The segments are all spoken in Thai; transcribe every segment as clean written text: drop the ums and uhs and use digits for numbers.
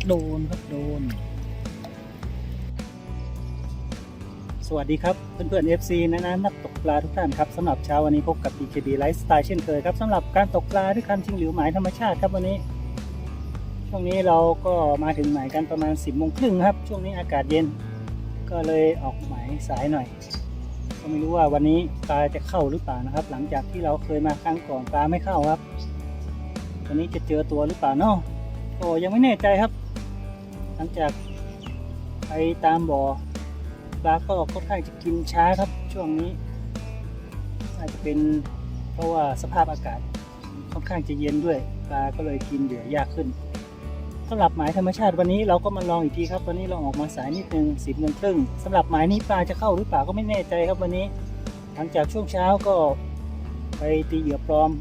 โดนครับโดนสวัสดีครับเพื่อนๆ FC นะนักตกปลาทุกท่านครับสำหรับเช้าวันนี้พบกับ BKB Lifestyle เช่นเคยครับสำหรับการตกปลาด้วยคันชิงหลิวหมายธรรมชาติครับวันนี้ช่วงนี้เราก็มาถึงหมายกันประมาณ 10 โมงครึ่งครับช่วงนี้อากาศเย็นก็เลยออกหมายสายหน่อยก็ไม่รู้ว่าวันนี้ปลาจะเข้าหรือเปล่านะครับหลังจากที่เราเคยมาครั้งก่อนปลาไม่เข้าครับวันนี้จะเจอตัวหรือเปล่าเนาะก็ยังไม่แน่ใจครับหลังจากไปตามบ่อปลาก็ค่อนข้างจะกินช้าครับช่วงนี้อาจจะเป็นเพราะว่าสภาพอากาศค่อนข้างจะเย็นด้วยปลาก็เลยกินเหยื่อยากขึ้นสำหรับหมายธรรมชาติวันนี้เราก็มาลองอีกทีครับวันนี้เราออกมาสายนิดนึง 10 โมงครึ่งสำหรับหมายนี้ปลาจะเข้าหรือเปล่าก็ไม่แน่ใจครับวันนี้หลังจากช่วงเช้าก็ไปตีเหยื่อปลอม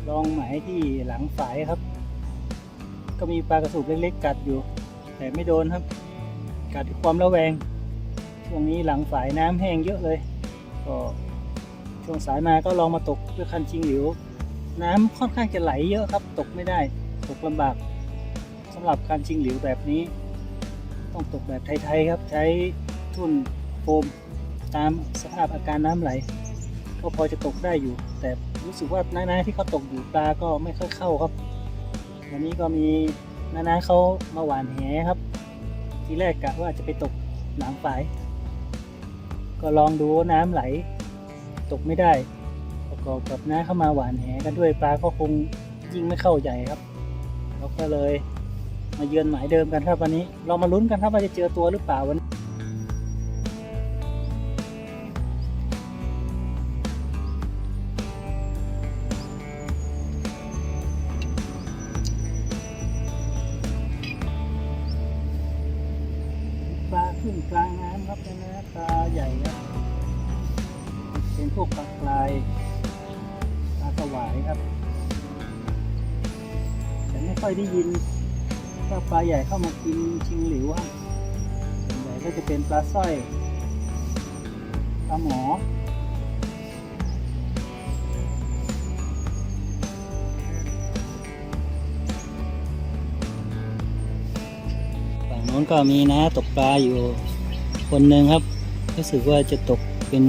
ลองหมายที่หลังฝายครับก็มีปลากระสูบเล็กๆกัดอยู่แต่ไม่โดนครับกัดด้วยความระแวงช่วงนี้หลังฝายน้ำแห้งเยอะเลยก็ช่วงสายมาก็ลองมาตกด้วยคันชิงหลิวน้ำค่อนข้างจะไหลเยอะครับตกไม่ได้ตกลำบากสำหรับคันชิงหลิวแบบนี้ต้องตกแบบไทยๆครับใช้ทุ่นโฟมตามสภาพอาการน้ำไหลก็พอจะตกได้อยู่แต่รู้สึกว่าน้าๆที่เขาตกอยู่ปลาก็ไม่ค่อยเข้าครับวันนี้ก็มีน้าๆเขามาหว่านแหครับทีแรกกะว่าจะไปตกหลังฝายก็ลองดูน้ำไหลตกไม่ได้ประกอบกับน้าเข้ามาหวานแหกันด้วยปลาก็คงยิ่งไม่เข้าใหญ่ครับเราก็เลยมาเยือนหมายเดิมกันครับวันนี้เรามาลุ้นกันครับว่าจะเจอตัวหรือเปล่าวันปลาขึ้นกลางน้ำครับนะปลาใหญ่ครับเป็นพวกปลากรายปลาสวายครับแต่ไม่ค่อยได้ยินว่าปลาใหญ่เข้ามากินชิงหลิวครับส่วนใหญ่ก็จะเป็นปลาสร้อยปลาหมอฝั่งโน้นก็มีนะตกปลาอยู่คนหนึ่งครับรู้สึกว่าจะตกเป็น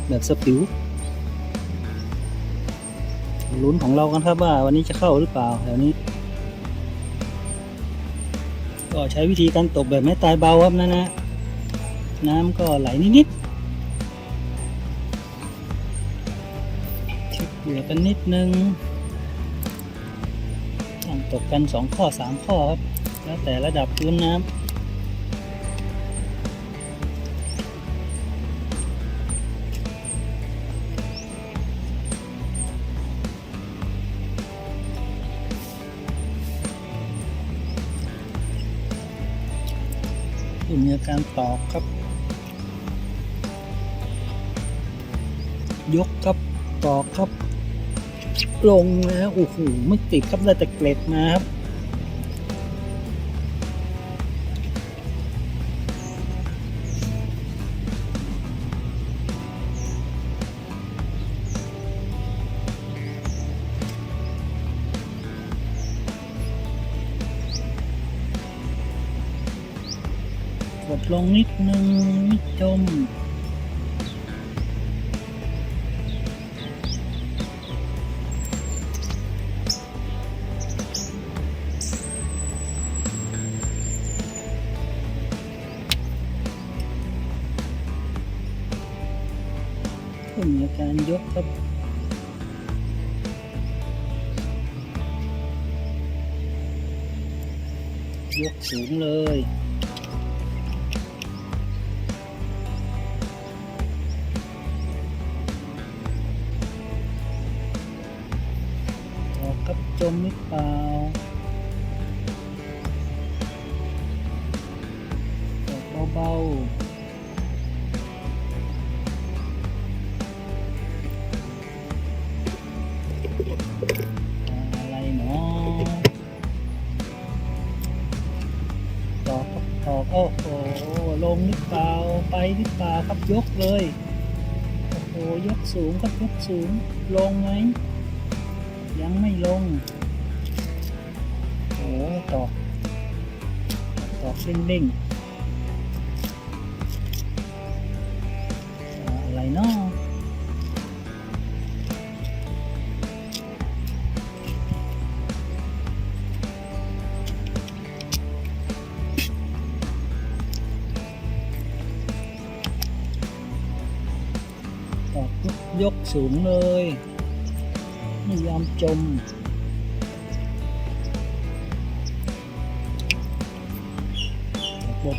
แบบสปิวลุ้นของเรากันครับว่าวันนี้จะเข้าหรือเปล่าแถวนี้ก็ใช้วิธีการตกแบบไม่ตายเบาครับนะน้ำก็ไหลนิดๆเช็คเหยื่อกันนิดนึงต้องตกกัน2 ข้อ 3 ข้อครับแล้วแต่ระดับพื้นน้ำมีอาการตอกครับยกครับตอกครับลงแล้วโอ้โหไม่ติดครับได้แต่เกล็ดมาครับกดลงนิดนึงไม่จมมีอาการยกครับยกสูงเลยออกครับจมหรือเปล่าออกเบาๆอะไรเนาะตอกครับตอกโอ้โหลงหรือเปล่าไปหรือเปล่าครับยกเลยโอ้โหยกสูงครับยกสูงลงไหมยังไม่ลงโอ้ตอก ออกเร่งๆอะไรเนาะออกยกสูงเลยไม่ยอมจม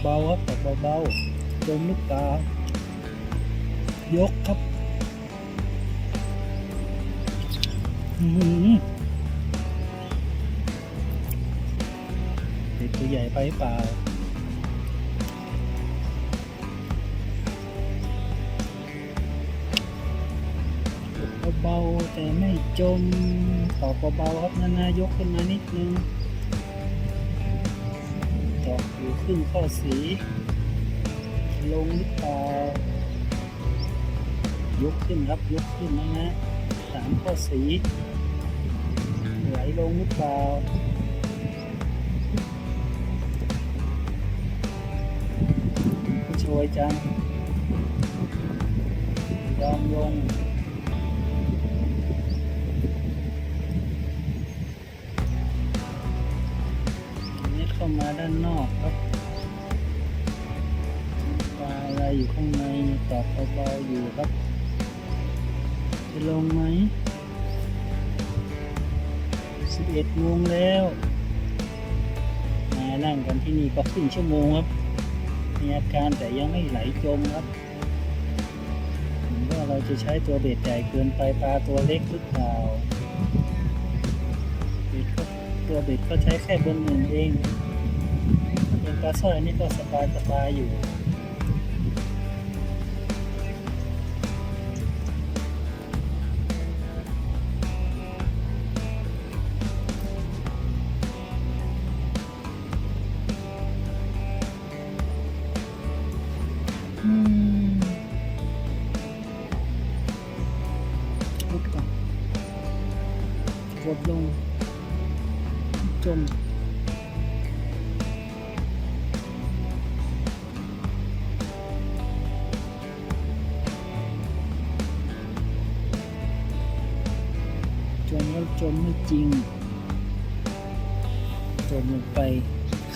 เบาๆครับตกเบาๆจมลูกตายกครับเด็กตัวใหญ่ไปเปล่าเบาๆแต่ไม่จมตอกเบาๆครับนายกขึ้นมานิดนึงตอกอยู่ครึ่งข้อสีลงหรือเปล่ายกขึ้นครับยกขึ้นนะ3ข้อสีไหลลงหรือเปล่าช่วยจังยอมลงนี่เข้ามาด้านนอกครับปลาอะไรอยู่ข้างในตอกเบาๆอยู่ครับจะลงไหม11 โมงแล้วมานั่งกันที่นี่ก็ครึ่งชั่วโมงครับมีอาการแต่ยังไม่ไหลจมครับผมว่าเราจะใช้ตัวเบ็ดใหญ่เกินไปปลาตัวเล็กหรือเปล่าตัวเบ็ดก็ใช้แค่เบอร์ 1เองเป็นปลาสร้อยนี่ก็สบายอยู่กดลงจมแล้วจมไม่จริงจมลงไป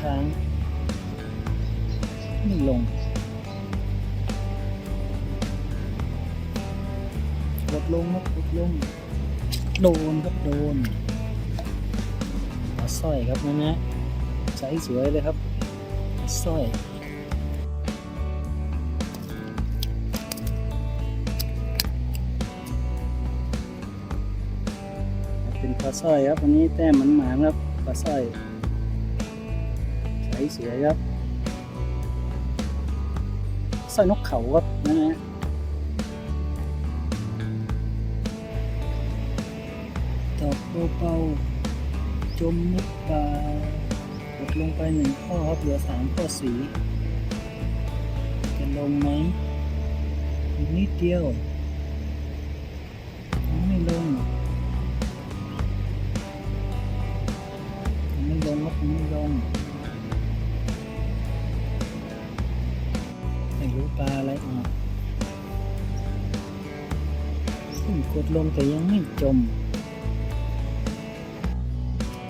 ค้างไม่ลงกดลงครับกดลงโดนครับโดนปลาสร้อยครับนะใสสวยเลยครับสร้อยเป็นปลาสร้อยครับวันนี้แต้มมันหมานครับปลาสร้อยใสสวยครับสร้อยนกเขาครับนะฮะตอกเบาๆจมมุกปลากดลงไป1 ข้อครับเหลือ3 ข้อสีจะลงไหมอีกนิดเดียวไม่ลงครับไม่ลงไม่รู้ปลาอะไรกดลงแต่ยังไม่จม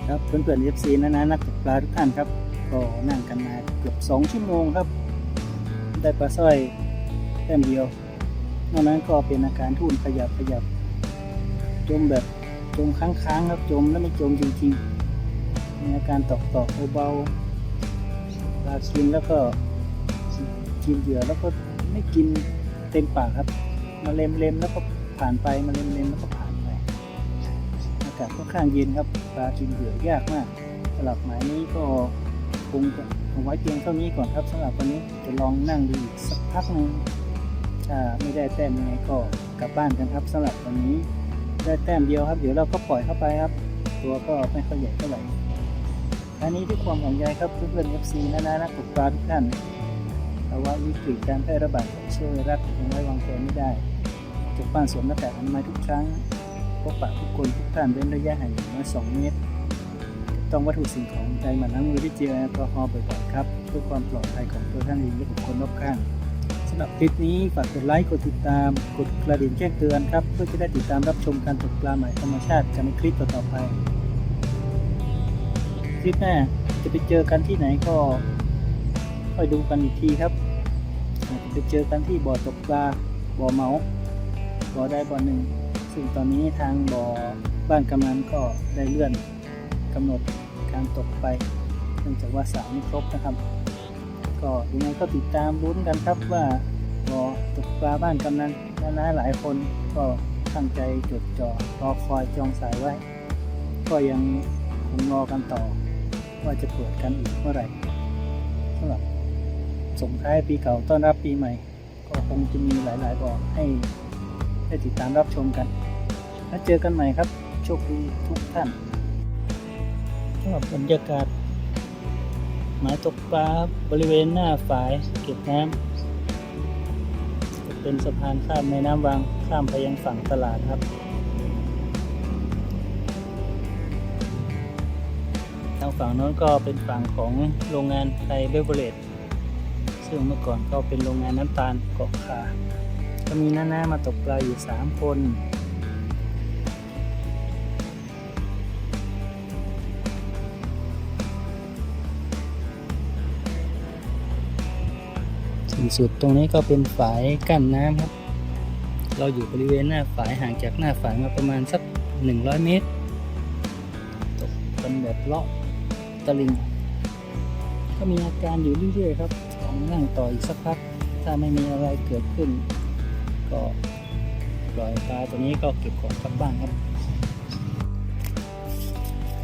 ครับเพื่อนๆ FC นะนักตกปลาทุกท่านครับก็นั่งกันมาเกือบ2 ชั่วโมงครับได้ปลาสร้อยแต้มเดียวนอกนั้นก็เป็นอาการทุ่นขยับจมแบบจมค้างครับจมแล้วไม่จมจริงๆมีอาการตอกเบาๆปลากินแล้วก็กินเหยื่อแล้วก็ไม่กินเต็มปากครับมาเล็มแล้วก็ผ่านไปมาเล็มแล้วก็ผ่านไปอากาศค่อนข้างเย็นครับปลากินเหยื่อยากมากสำหรับหมายนี้ก็คงจะเอาไว้เพียงเท่านี้ก่อนครับสำหรับวันนี้จะลองนั่งดูอีกสักพักนึงถ้าไม่ได้แต้มยังไงก็กลับบ้านกันครับสำหรับวันนี้ได้แต้มเดียวครับเดี๋ยวเราก็ปล่อยเข้าไปครับตัวก็ไม่ค่อยใหญ่เท่าไหร่อันนี้ด้วยความห่วงใยครับเพื่อนๆ FC นักตกปลาทุกท่านภาวะวิกฤตการแพร่ระบาดของเชื้อไวรัสยังไว้วางใจไม่ได้ตกปลาสวมหน้ากากอนามัยทุกครั้งพบปะผู้คนทุกท่านเว้นระยะห่างอย่างน้อย2 เมตร ต้องวัตถุสิ่งของใดมาล้างมือด้วยเจลแอลกอฮอล์บ่อยๆครับเพื่อความปลอดภัยของตัวท่านเองและบุคคลรอบข้างสำหรับคลิปนี้ฝากกดไลค์กดติดตามกดกระดิ่งแจ้งเตือนครับเพื่อจะได้ติดตามรับชมการตกปลาใหม่ธรรมชาติกันในคลิปต่อๆไปคลิปหน้าจะไปเจอกันที่ไหนก็ค่อยดูกันอีกทีครับไปเจอกันที่บ่อตกปลาบ่อเมาบ่อใดบ่อหนึ่งซึ่งตอนนี้ทางบ่อบ้านกำนันก็ได้เลื่อนกำหนดการตกไปเนื่องจากว่าสระไม่ครบนะครับก็ยังไงก็ติดตามลุ้นกันครับว่าบ่อตกปลาบ้านกำนันน้าหลายคนก็ตั้งใจจดจ่อรอคอยจองสายไว้ก็ยังคงรอกันต่อว่าจะเปิดกันอีกเมื่อไหร่สำหรับส่งท้ายปีเก่าต้อนรับปีใหม่ก็คงจะมีหลายๆบ่อให้ได้ติดตามรับชมกันแล้วเจอกันใหม่ครับโชคดีทุกท่านสำหรับบรรยากาศหมายตกปลาบริเวณหน้าฝายเก็บน้ำจะเป็นสะพานข้ามแม่น้ำวังข้ามไปยังฝั่งตลาดครับทางฝั่งโน้นก็เป็นฝั่งของโรงงานไทยเบเวอเรจซึ่งเมื่อก่อนก็เป็นโรงงานน้ำตาลเกาะขาก็มีน้าๆมาตกปลาอยู่3 คนสุดตรงนี้ก็เป็นฝายกั้นน้ำครับเราอยู่บริเวณหน้าฝายห่างจากหน้าฝายมาประมาณสัก100 เมตรตกเป็นแบบเลาะตะลิงก็มีอาการอยู่เรื่อยๆครับต้องนั่งต่ออีกสักพักถ้าไม่มีอะไรเกิดขึ้นก็ปล่อยปลาตัวนี้ก็เก็บของกลับบ้านครับ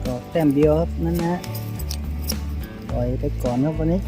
ก็แต้มเดียวครับนั่นนะปล่อยไปก่อนครับวันนี้